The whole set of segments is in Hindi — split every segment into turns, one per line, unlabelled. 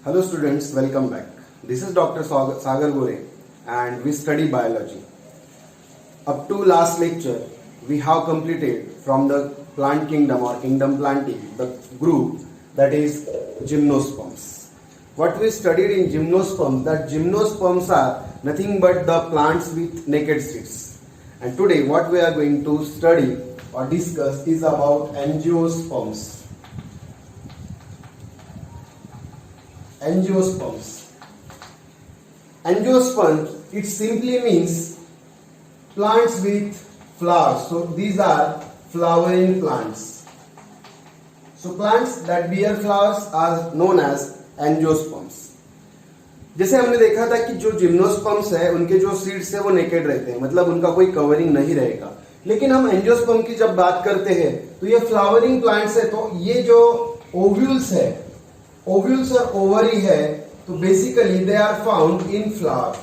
Hello students, welcome back. This is Dr. Sagar Gore and we study biology. Up to last lecture, we have completed from the plant kingdom or kingdom planting, the group that is gymnosperms. What we studied in gymnosperms, that gymnosperms are nothing but the plants with naked seeds. And today what we are going to study or discuss is about angiosperms. Angiosperms. Angiosperms, it simply means plants with flowers. So these are flowering plants. So plants that bear flowers are known as angiosperms. जैसे हमने देखा था कि जो जिम्नोस्पर्म्स है उनके जो सीड्स है वो नेकेड रहते हैं, मतलब उनका कोई कवरिंग नहीं रहेगा. लेकिन हम एंजियोस्पर्म की जब बात करते हैं तो ये फ्लावरिंग प्लांट्स है, तो ये जो ओव्यूल्स है, ओव्यूल्स और ओवरी है, तो basically they are found in flower.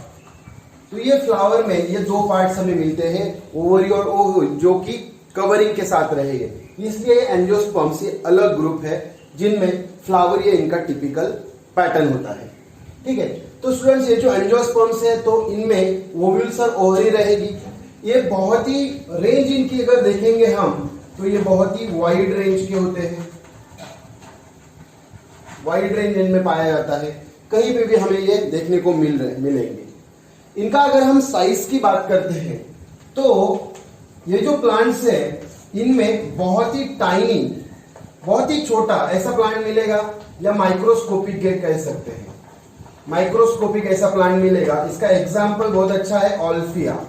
तो ये फ्लावर में ये दो पार्ट्स हमें मिलते हैं, ओवरी और ओव्यूल, जो कि कवरिंग के साथ रहेंगे. इसलिए एंजियोस्पर्म्स ये अलग ग्रुप है जिनमें फ्लावर ये इनका टिपिकल पैटर्न होता है. ठीक है, तो स्टूडेंट्स ये जो एंजियोस्पर्म्स है तो इनमें ओव्यूल्स और ओवरी रहेगी. ये बहुत ही रेंज इनकी अगर देखेंगे हम तो ये बहुत ही वाइड रेंज के होते हैं. वाइड रेंज इनमें पाया जाता है, कहीं पे भी हमें ये देखने को मिलेंगे. इनका अगर हम साइज की बात करते हैं तो ये जो प्लांट्स है इनमें बहुत ही टाइनी, बहुत ही छोटा ऐसा प्लांट मिलेगा, या माइक्रोस्कोपिक कह सकते हैं. माइक्रोस्कोपिक ऐसा प्लांट मिलेगा. इसका एग्जाम्पल बहुत अच्छा है ऑल्फिया.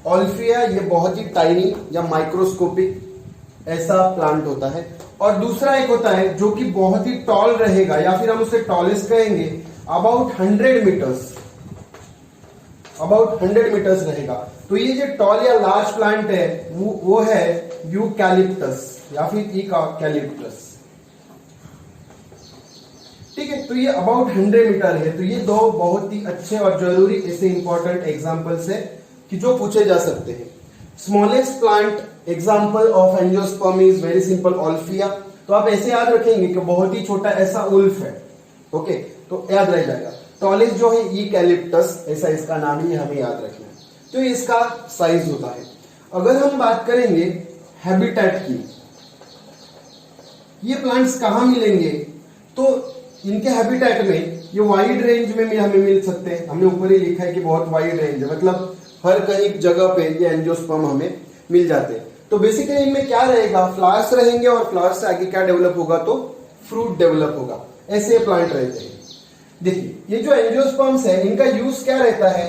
ऑल्फिया ये बहुत ही टाइनी या माइक्रोस्कोपिक ऐसा प्लांट होता है. और दूसरा एक होता है जो कि बहुत ही टॉल रहेगा, या फिर हम उसे टॉलेस्ट कहेंगे, अबाउट 100 मीटर्स, अबाउट 100 मीटर्स रहेगा. तो ये जो टॉल या लार्ज प्लांट है वो है यूकैलिप्टस या फिर इकालिप्टस. ठीक है, तो ये अबाउट 100 मीटर है. तो ये दो बहुत ही अच्छे और जरूरी ऐसे इंपॉर्टेंट एग्जांपल्स है कि जो पूछे जा सकते हैं. Smallest plant example of angiosperm is very simple Wolffia. तो आप ऐसे याद रखेंगे कि बहुत ही छोटा ऐसा उल्फ है. ओके, तो याद रह जाएगा. टॉलेस्ट जो है इकालिप्टस, ऐसा इसका नाम ही हमें याद रखना है. तो इसका साइज होता है. अगर हम बात करेंगे हैबिटेट की, ये प्लांट्स कहां मिलेंगे, तो इनके हैबिटेट में ये वाइड रेंज में हमें मिल सकते हैं. हमने ऊपर ही लिखा है कि बहुत वाइड रेंज है, मतलब हर कहीं जगह पे ये एंजियोस्पर्म हमें मिल जाते हैं. तो बेसिकली इनमें क्या रहेगा, फ्लावर्स रहेंगे और फ्लावर्स से आगे क्या डेवलप होगा, तो फ्रूट डेवलप होगा. ऐसे प्लांट रहते हैं. देखिए ये जो एंजियोस्पर्म्स है इनका यूज क्या रहता है.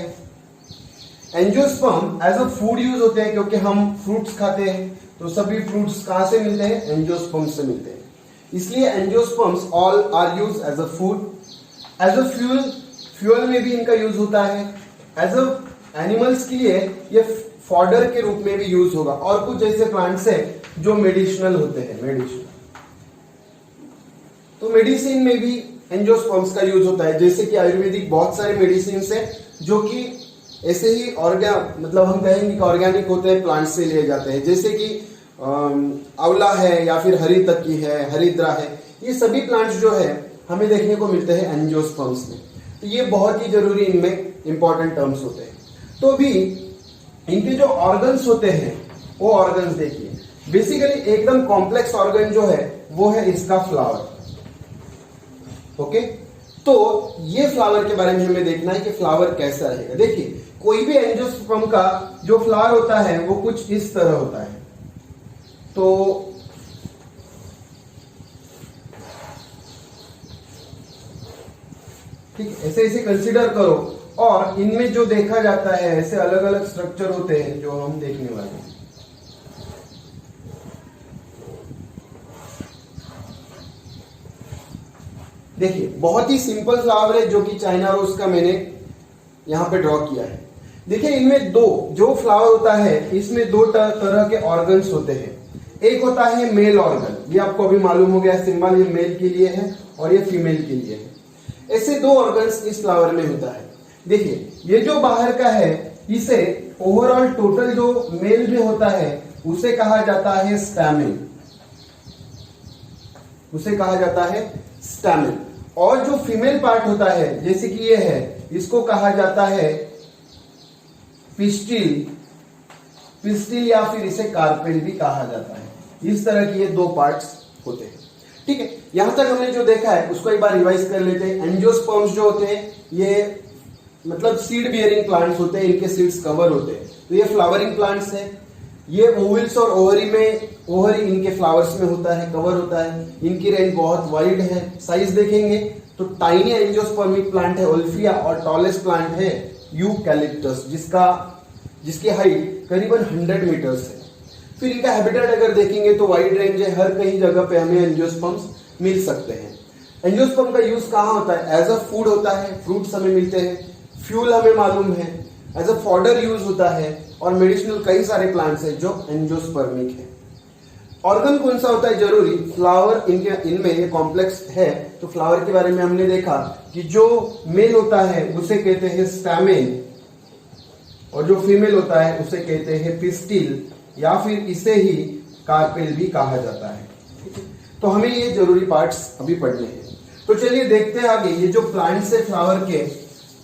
Angiosperm as a food use होते हैं, क्योंकि हम फ्रूट्स खाते हैं. तो सभी फ्रूट्स कहां से मिलते हैं, एंजियोस्पर्म से मिलते हैं. इसलिए angiosperms all are use as a food, as a fuel, fuel में भी इनका यूज होता है. एज अ एनिमल्स के लिए ये फॉडर के रूप में भी यूज होगा. और कुछ ऐसे प्लांट्स हैं जो मेडिसिनल होते हैं, मेडिसिन. तो मेडिसिन में भी एंजियोस्पर्म्स का यूज होता है. जैसे कि आयुर्वेदिक बहुत सारे मेडिसिन है जो कि ऐसे ही मतलब हम कहेंगे कि ऑर्गेनिक होते हैं, प्लांट से लिए जाते हैं. जैसे कि आंवला है, या फिर हरी तक्की है, हरिद्रा है, ये सभी प्लांट्स जो है हमें देखने को मिलते हैं एंजियोस्पर्म्स में. तो ये बहुत ही जरूरी इनमें इंपॉर्टेंट टर्म्स होते हैं. तो भी इनके जो ऑर्गन्स होते हैं वो ऑर्गन्स देखिए. बेसिकली एकदम कॉम्प्लेक्स ऑर्गन जो है वो है इसका फ्लावर. ओके, तो ये फ्लावर के बारे में हमें देखना है कि फ्लावर कैसा रहेगा. देखिए कोई भी एंजियोस्पर्म का जो फ्लावर होता है वो कुछ इस तरह होता है. तो ठीक, ऐसे ऐसे कंसीडर करो. और इनमें जो देखा जाता है ऐसे अलग अलग स्ट्रक्चर होते हैं जो हम देखने वाले हैं. देखिए बहुत ही सिंपल फ्लावर है जो कि चाइना रोज का मैंने यहां पे ड्रॉ किया है. देखिए इनमें दो जो फ्लावर होता है इसमें दो तरह के ऑर्गन्स होते हैं. एक होता है मेल ऑर्गन, ये आपको अभी मालूम हो गया सिंबल, ये मेल के लिए है और ये फीमेल के लिए है. ऐसे दो ऑर्गन्स इस फ्लावर में होता है. देखिए ये जो बाहर का है इसे ओवरऑल टोटल जो मेल में होता है उसे कहा जाता है स्टैमेन. उसे कहा जाता है स्टैमेन। और जो फीमेल पार्ट होता है जैसे कि ये है, इसको कहा जाता है पिस्टिल, पिस्टिल या फिर इसे कार्पेल भी कहा जाता है। इस तरह के ये दो पार्ट्स होते हैं। ठीक है, यहां तक हमने जो देखा है उसको एक बार रिवाइज कर लेते हैं। एंजियोस्पर्म्स जो होते हैं ये मतलब सीड बियरिंग प्लांट्स होते हैं, इनके सीड्स कवर होते हैं। तो ये फ्लावरिंग प्लांट्स है। ये ओवल्स और ओवरी इनके फ्लावर्स में होता है, कवर होता है। इनकी रेंज बहुत वाइड है। साइज देखेंगे तो टाइनी एंजियोस्पर्मिक प्लांट है ओल्फिया, और टॉलेस्ट प्लांट है यूकैलिप्टस, जिसकी हाइट करीबन 100 मीटर्स है। फिर इनका हैबिटेट अगर देखेंगे तो वाइड रेंज है, हर कहीं जगह पे हमें एंजियोस्पर्म्स मिल सकते हैं। एंजियोस्पर्म का यूज कहाँ होता है? एज अ फूड होता है, फ्रूट्स हमें मिलते हैं, फ्यूल हमें मालूम है, एज अ फॉडर यूज होता है, और मेडिसिनल कई सारे प्लांट्स हैं जो एंजियोस्पर्मिक है। ऑर्गन कौन सा होता है जरूरी? फ्लावर इनमें ये कॉम्प्लेक्स है। तो फ्लावर के बारे में हमने देखा कि जो मेल होता है उसे कहते हैं स्टैमेन, और जो फीमेल होता है उसे कहते हैं पिस्टिल, या फिर इसे ही कार्पेल भी कहा जाता है। तो हमें ये जरूरी पार्ट्स अभी पढ़ने हैं। तो चलिए देखते हैं आगे, ये जो प्लांट्स है फ्लावर के,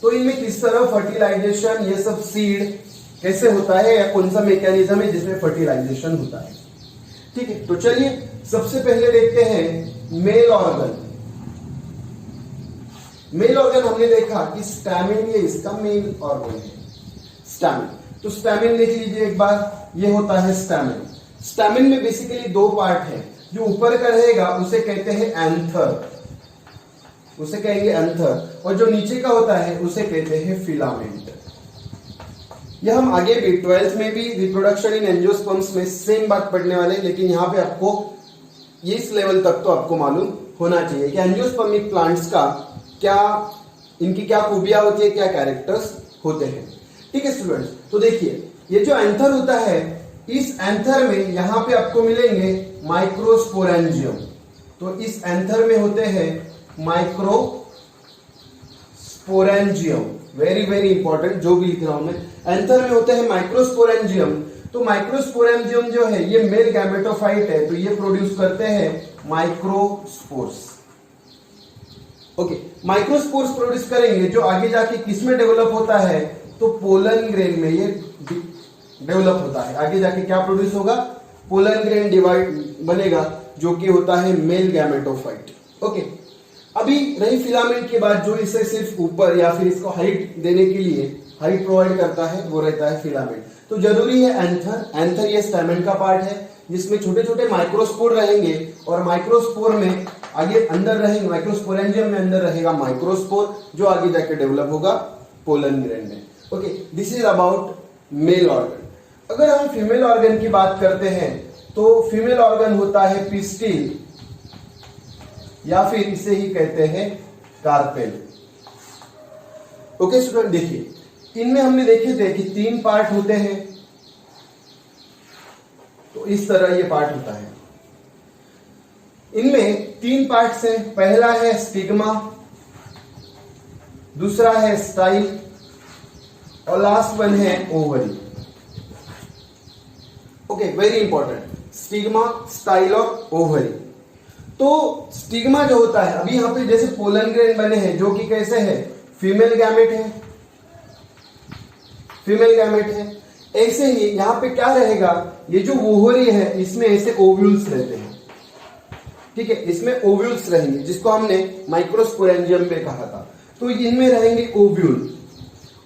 तो इनमें किस तरह फर्टिलाइजेशन, ये सब सीड कैसे होता है, या कौन सा मैकेनिज्म है जिसमें फर्टिलाइजेशन होता है। ठीक है, तो चलिए सबसे पहले देखते हैं मेल ऑर्गन। मेल ऑर्गन हमने देखा कि स्टैमिन ये इसका मेल ऑर्गन है, स्टैमिन। तो स्टैमिन देख लीजिए एक बार, ये होता है स्टैमिन। स्टैमिन में बेसिकली दो पार्ट है। जो ऊपर का रहेगा उसे कहते हैं एंथर, उसे कहेंगे एंथर, और जो नीचे का होता है उसे कहते हैं फिलामेंट। यह हम आगे भी 12th में भी रिप्रोडक्शन इन एंजियोस्पर्म्स में सेम बात पढ़ने वाले हैं, लेकिन यहाँ पे आपको ये इस लेवल तक तो आपको मालूम होना चाहिए कि एंजियोस्पर्मिक प्लांट्स का क्या, इनकी क्या खूबियां होती है, क्या कैरेक्टर्स होते हैं। ठीक है स्टूडेंट्स, तो देखिए ये जो एंथर होता है, इस एंथर में यहां पे आपको मिलेंगे माइक्रोस्पोरेंजियम। तो इस एंथर में होते हैं माइक्रोस्पोरेंजियम, वेरी वेरी इंपॉर्टेंट जो भी लिख रहा हूं मैं, एंथर में होते हैं माइक्रोस्पोरेंजियम। तो माइक्रोस्पोरेंजियम जो है ये मेल गैमेटोफाइट है, तो ये प्रोड्यूस करते हैं माइक्रोस्पोर्स। ओके, माइक्रोस्पोर्स प्रोड्यूस करेंगे जो आगे जाके किस में डेवलप होता है? तो पोलन ग्रेन में ये डेवलप होता है। आगे जाके क्या प्रोड्यूस होगा? पोलन ग्रेन डिवाइड बनेगा, जो कि होता है मेल गैमेटोफाइट। ओके, अभी रही फिलामेंट की बात, जो इसे सिर्फ ऊपर या फिर इसको हाइट देने के लिए हाइट प्रोवाइड करता है, वो रहता है फिलामेंट। तो जरूरी है एंथर। एंथर ये स्टैमेन का पार्ट है, जिसमें छोटे छोटे माइक्रोस्पोर रहेंगे, और माइक्रोस्पोर में आगे अंदर रहेंगे, माइक्रोस्पोरेंजियम में अंदर रहेगा माइक्रोस्पोर, जो आगे जाके डेवलप होगा पोलन ग्रेन में। Okay, this is about male organ. अगर हम फीमेल ऑर्गन की बात करते हैं तो फीमेल ऑर्गन होता है पिस्टिल, या फिर इसे ही कहते हैं कार्पेल। ओके स्टूडेंट, देखिए इनमें हमने देखे थे कि 3 पार्ट होते हैं। तो इस तरह ये पार्ट होता है। इनमें 3 पार्ट्स हैं। पहला है स्टिग्मा, दूसरा है स्टाइल, और लास्ट वन है ovary. Okay, very important, stigma, style और ओवरी। तो स्टिग्मा जो होता है, अभी यहां पे जैसे पोलन ग्रेन बने हैं जो कि कैसे है? फीमेल गैमेट है, फीमेल गैमेट है। ऐसे ही यहां पे क्या रहेगा? ये जो ओवरी है इसमें ऐसे ओव्यूल्स रहते हैं। ठीक है, इसमें ओव्यूल्स रहेंगे, जिसको हमने माइक्रोस्पोरेंजियम पे कहा था। तो इनमें रहेंगे ओव्यूल,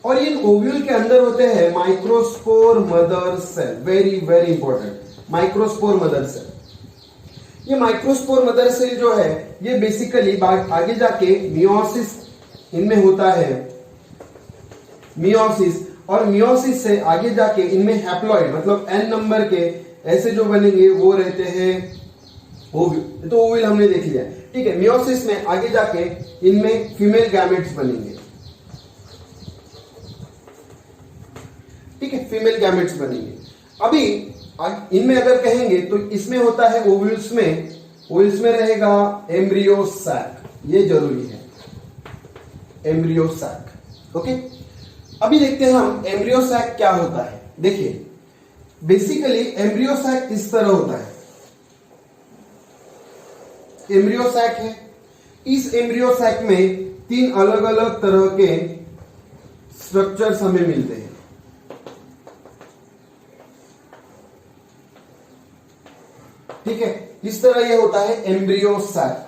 और इन ओव्यूल के अंदर होते हैं microspore mother cell. Very very important, microspore mother cell. ये माइक्रोस्पोर मदर सेल जो है ये बेसिकली आगे जाके मियोसिस इनमें होता है, मियोसिस, और मियोसिस से आगे जाके इनमें हैप्लॉइड मतलब n नंबर के ऐसे जो बनेंगे वो रहते हैं ओव्यूल। तो ओव्यूल हमने देख लिया, ठीक है। मियोसिस में आगे जाके इनमें फीमेल गैमेट्स बनेंगे, ठीक है, फीमेल गैमेट्स बनेंगे। अभी इनमें अगर कहेंगे तो इसमें होता है ओव्यूल्स में रहेगा एम्ब्रियो सैक, ये जरूरी है, एम्ब्रियो सैक। ओके, अभी देखते हैं हम एम्ब्रियो सैक क्या होता है। देखिए बेसिकली एम्ब्रियो सैक इस तरह होता है, एम्ब्रियो सैक है, इस एम्ब्रियो सैक में 3 अलग अलग तरह के स्ट्रक्चर्स हमें मिलते हैं। ठीक है, इस तरह ये होता है एम्ब्रियो सैक।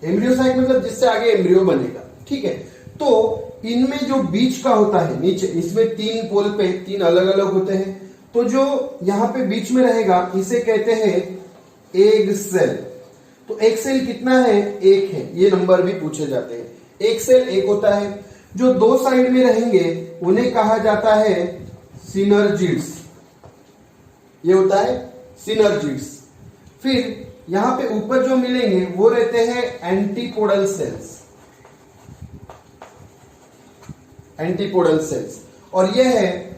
एम्ब्रियो सैक मतलब जिससे आगे एम्ब्रियो बनेगा। ठीक है, तो इनमें जो बीच का होता है नीचे, इसमें 3 पोल पे 3 अलग अलग होते हैं। तो जो यहां पे बीच में रहेगा इसे कहते हैं एग सेल। तो एक सेल कितना है? 1 है। ये नंबर भी पूछे जाते हैं। एक सेल 1 होता है। जो 2 साइड में रहेंगे उन्हें कहा जाता है सिनर्जिड्स। ये होता है सिनर्जिड्स। फिर यहां पे ऊपर जो मिलेंगे वो रहते हैं एंटीपोडल सेल्स। एंटीपोडल सेल्स, और यह है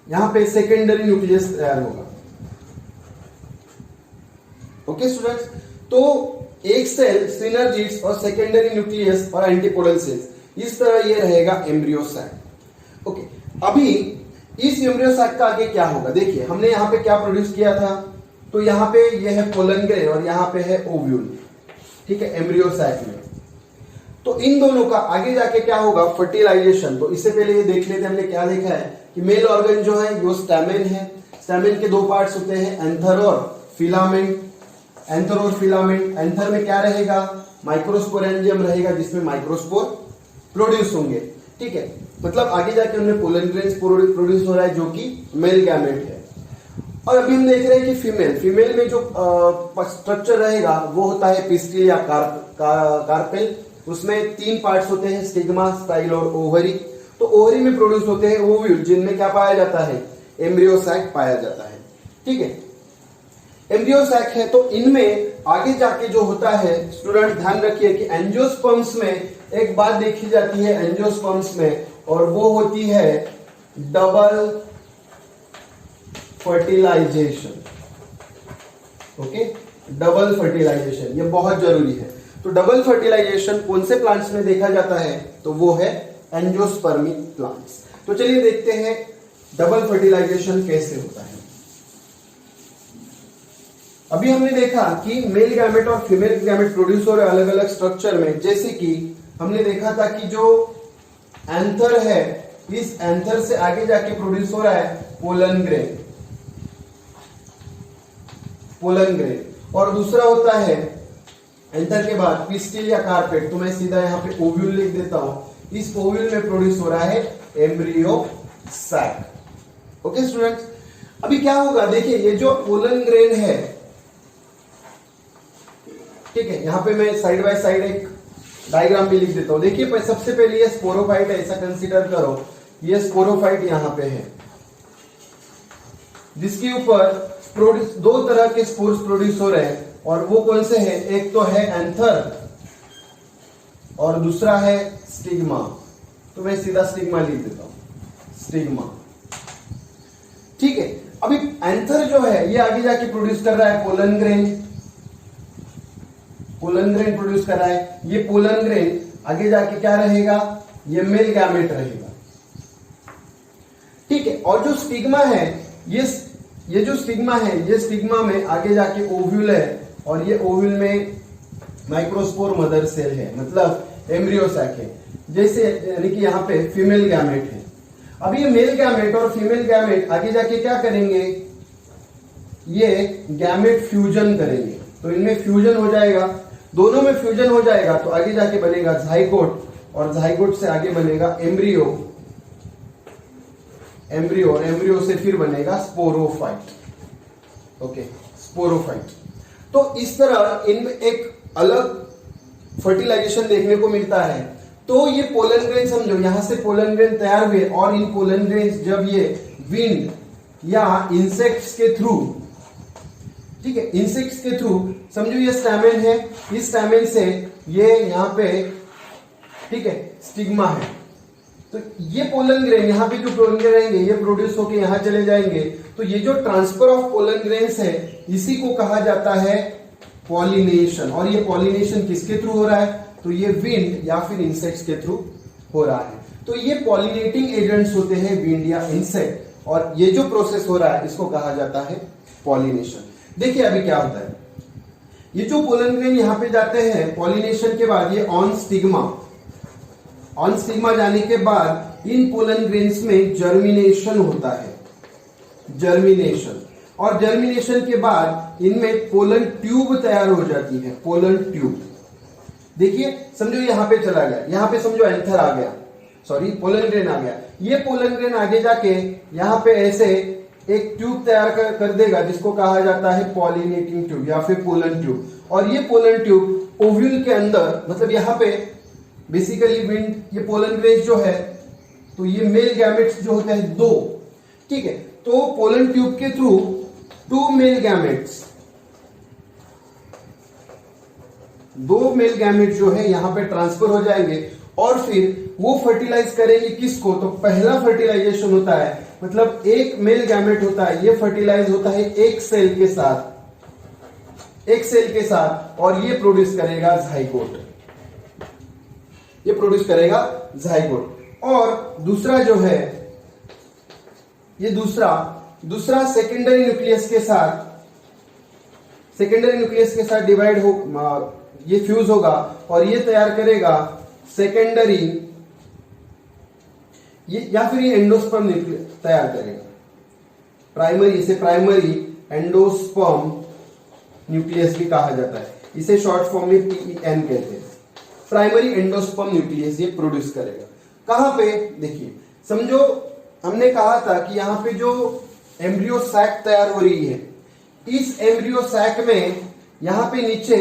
यहां पे सेकेंडरी न्यूक्लियस तैयार होगा। ओके स्टूडेंट्स, तो एक सेल, सिनर्जिड्स और सेकेंडरी न्यूक्लियस और एंटीपोडल सेल्स, इस तरह ये रहेगा एम्ब्रियो सैक। ओके, अभी इस एम्ब्रियो सैक का आगे क्या होगा? देखिए, हमने यहां पे क्या प्रोड्यूस किया था? तो यहां पे ये है पोलन ग्रेन और यहां पे है ओव्यूल। ठीक है, एम्ब्रियो सैक में। तो इन दोनों का आगे जाके क्या होगा? फर्टिलाइजेशन। तो इससे पहले ये देख लेते हैं हमने क्या देखा है कि मेल ऑर्गन जो है वो स्टैमेन है। स्टैमेन के 2 पार्ट्स होते हैं, एंथर और फिलामेंट। एंथर और फिलामेंट, एंथर में क्या रहेगा? माइक्रोस्पोरेंजियम रहेगा जिसमें माइक्रोस्पोर प्रोड्यूस होंगे। ठीक है, मतलब आगे जाके उनमें पोलन ग्रेन्स प्रोड्यूस हो रहा है जो कि मेल गैमेट है। और अभी हम देख रहे हैं कि फीमेल में जो स्ट्रक्चर रहेगा वो होता है पिस्टिल या कार्पेल। उसमें 3 पार्ट्स होते हैं, स्टिग्मा, स्टाइल और ओवरी। तो ओवरी में प्रोड्यूस होते हैं ओव्यूल, जिनमें क्या पाया जाता है? एम्ब्रियो सैक पाया जाता है। ठीक है, एम्ब्रियो सैक है। तो इनमें आगे जाके जो होता है, स्टूडेंट ध्यान रखिए कि एंजियोस्पर्म्स में एक बात देखी जाती है एंजियोस्पर्म्स में, और वो होती है double fertilization. Okay, double fertilization ये बहुत जरूरी है। तो डबल फर्टिलाइजेशन कौन से प्लांट्स में देखा जाता है? तो वो है एंजियोस्पर्मिक प्लांट्स। तो चलिए देखते हैं डबल फर्टिलाइजेशन कैसे होता है। अभी हमने देखा कि मेल गैमेट और फीमेल गैमेट प्रोड्यूस हो रहे अलग अलग स्ट्रक्चर में। जैसे कि हमने देखा था कि जो एंथर है, इस एंथर से आगे जाके प्रोड्यूस हो रहा है पोलन ग्रेन। पोलन ग्रेन, और दूसरा होता है एंथर के बाद पिस्टिल या कार्पेट। तो मैं सीधा यहां पे ओव्यूल लिख देता हूं। इस ओव्यूल में प्रोड्यूस हो रहा है एम्ब्रियो सैक। ओके स्टूडेंट्स, अभी क्या होगा? देखिए, ये जो पोलन ग्रेन है, ठीक है, यहां पे मैं साइड बाय साइड एक डायग्राम भी लिख देता हूं। देखिए, सबसे पहले ये स्पोरोफाइट है, ऐसा कंसीडर करो। ये स्पोरोफाइट यहां पे है, जिसके ऊपर 2 तरह के स्पोर्स प्रोड्यूस हो रहे हैं, और वो कौन से हैं? एक तो है एंथर और दूसरा है स्टिग्मा। तो मैं सीधा स्टिग्मा लिख देता हूं, स्टिग्मा। ठीक है, अभी एंथर जो है ये आगे जाके प्रोड्यूस कर रहा है pollen grain. Pollen grain produce कर रहा है। ये पोलन ग्रेन आगे जाके क्या रहेगा? ये मेल गैमेट रहेगा। ठीक है, और जो स्टिग्मा है, ये जो स्टिग्मा है, ये स्टिग्मा में आगे जाके ओव्यूल है, और ये ओव्यूल में माइक्रोस्पोर मदर सेल है, मतलब एम्ब्रियो सैक है। जैसे यानी कि यहाँ पे फीमेल गैमेट है। अब ये मेल गैमेट और फीमेल गैमेट आगे जाके क्या करेंगे? ये गैमेट फ्यूजन करेंगे। तो इनमें फ्यूजन हो जाएगा, दोनों में फ्यूजन हो जाएगा, तो आगे जाके बनेगा जाइगोट, और जाइगोट से आगे बनेगा एम्ब्रियो। और एम्ब्रियो से फिर बनेगा स्पोरोफाइट। Okay, sporophyte. तो इस तरह इनमें एक अलग फर्टिलाइजेशन देखने को मिलता है। तो ये पोलन ग्रेन समझो, यहां से पोलन ग्रेन तैयार हुए, और इन पोलन ग्रेन जब ये विंड या इंसेक्ट्स के थ्रू, ठीक है, इंसेक्ट्स के थ्रू, समझो ये स्टैमेन है, इस स्टैमेन से ये यहां पे, ठीक है, स्टिग्मा है। तो ये पोलन ग्रेन, यहाँ पे जो पोलन ग्रेन रहेंगे ये प्रोड्यूस होके यहाँ चले जाएंगे। तो ये जो ट्रांसफर ऑफ पोलन ग्रेन्स है, इसी को कहा जाता है पॉलिनेशन। और ये पॉलिनेशन किसके थ्रू हो रहा है? तो ये विंड या फिर इंसेक्ट्स के थ्रू हो रहा है। तो ये पॉलिनेटिंग एजेंट्स होते हैं, विंड या इंसेक्ट, और ये जो प्रोसेस हो रहा है इसको कहा जाता है पॉलिनेशन। देखिए अभी क्या होता है, ये जो पोलन ग्रेन यहाँ पे जाते हैं पॉलिनेशन के बाद, ये ऑन स्टिग्मा जाने के बाद इन पोलन ग्रेन्स में जर्मिनेशन होता है, जर्मिनेशन, और जर्मिनेशन के बाद इनमें पोलन ट्यूब तैयार हो जाती है, पोलन ट्यूब। देखिए समझो यहां पे चला गया, यहां पे समझो एंथर आ गया, सॉरी पोलन ग्रेन आ गया, ये पोलन ग्रेन आगे जाके यहां पे ऐसे एक ट्यूब तैयार कर देगा जिसको कहा जाता है पॉलिनेटिंग ट्यूब या फिर पोलन ट्यूब। और ये पोलन ट्यूब ओव्यूल के अंदर, मतलब यहाँ पे बेसिकली विंड, ये पोलन ग्रेन जो है, तो ये मेल गैमेट्स जो होते हैं 2, ठीक है, तो पोलन ट्यूब के through 2 male gametes, 2 male gamete जो है यहां पे ट्रांसफर हो जाएंगे और फिर वो फर्टिलाइज करेंगे किसको, तो पहला फर्टिलाइजेशन होता है, मतलब एक मेल गैमेट होता है, ये फर्टिलाइज होता है एक सेल के साथ, एक सेल के साथ, और ये प्रोड्यूस करेगा जाइगोट, ये प्रोड्यूस करेगा जाइगोट। और दूसरा जो है, ये दूसरा सेकेंडरी न्यूक्लियस के साथ, सेकेंडरी न्यूक्लियस के साथ डिवाइड हो, ये फ्यूज होगा और ये तैयार करेगा सेकेंडरी, ये या फिर ये एंडोस्पर्म न्यूक्लियस तैयार करेगा, प्राइमरी, इसे प्राइमरी एंडोस्पर्म न्यूक्लियस भी कहा जाता है, इसे शॉर्ट फॉर्म में PEN कहते हैं। प्राइमरी एंडोस्पर्म न्यूक्लियस ये प्रोड्यूस करेगा। कहां पे, देखिए समझो हमने कहा था कि यहां पे जो एम्ब्रियो सैक तैयार हो रही है, इस एम्ब्रियो सैक में यहां पे नीचे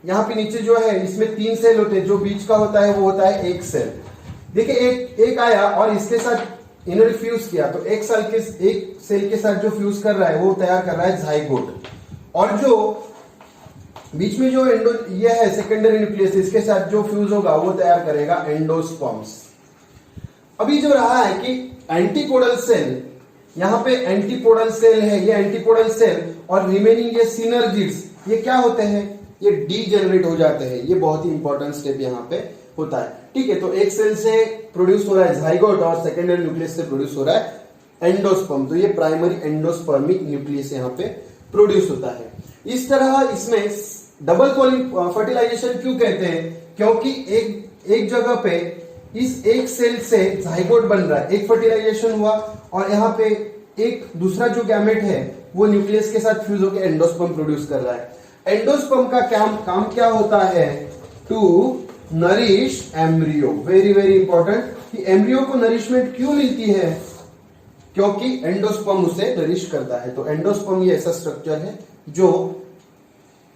यहां पे नीचे जो है इसमें 3 सेल होते हैं, जो बीच का होता है वो होता है एक सेल। देखिए एक आया और इसके साथ इन्होंने फ्यूज किया, तो एक सेल के साथ जो फ्यूज कर रहा है वो तैयार कर रहा है जाइगोट, और जो बीच में जो ये है सेकेंडरी न्यूक्लियस, इसके साथ जो फ्यूज होगा वो तैयार करेगा एंडोस्पर्म्स। अभी जो रहा है कि एंटीपोडल सेल, यहां पे एंटीपोडल सेल है, ये एंटीपोडल सेल और रिमेनिंग ये सिनर्जिड्स, ये क्या होते हैं, ये डीजेनरेट हो जाते हैं। ये बहुत ही इंपॉर्टेंट स्टेप यहां पे होता है, ठीक है। तो एक सेल से प्रोड्यूस हो रहा है जाइगोट और सेकेंडरी न्यूक्लियस से प्रोड्यूस हो रहा है एंडोस्पर्म, तो ये प्राइमरी एंडोस्पर्मिक न्यूक्लियस यहां पे प्रोड्यूस होता है। इस तरह इसमें डबल फर्टिलाइजेशन क्यों कहते हैं, क्योंकि एक जगह पे इस एक सेल से जाइगोट बन रहा है, एक फर्टिलाइजेशन हुआ, और यहाँ पे एक दूसरा जो गैमेट है वो न्यूक्लियस के साथ फ्यूज होकर एंडोस्पर्म प्रोड्यूस कर रहा है। एंडोस्पर्म का काम क्या होता है, to nourish embryo. Very very important, कि एम्ब्रियो को नरिशमेंट क्यों मिलती है, क्योंकि एंडोस्पर्म उसे नरिश करता है। तो एंडोस्पर्म ये ऐसा स्ट्रक्चर है जो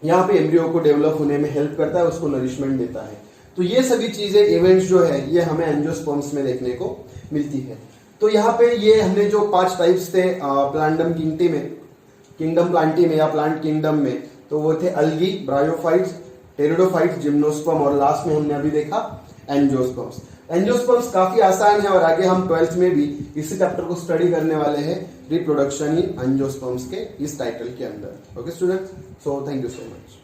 यहाँ पे एम्ब्रियो को डेवलप होने में हेल्प करता है, उसको नरिशमेंट देता है। तो ये सभी चीजें, इवेंट्स जो है, ये हमें एंजियोस्पर्म्स में देखने को मिलती है। तो यहाँ पे ये हमने जो 5 टाइप्स थे प्लांटम किंगडम प्लांटी में या प्लांट किंगडम में, तो वो थे अल्गी, ब्रायोफाइट्स, टेरिडोफाइट्स, जिम्नोस्पर्म, और लास्ट में हमने अभी देखा एंजियोस्पर्म्स। एंजियोस्पर्म्स काफी आसान है और आगे हम 12th में भी इसी चैप्टर को स्टडी करने वाले हैं, रिप्रोडक्शन इन एंजियोस्पर्म्स के इस टाइटल के अंदर। Okay students, so thank you so much.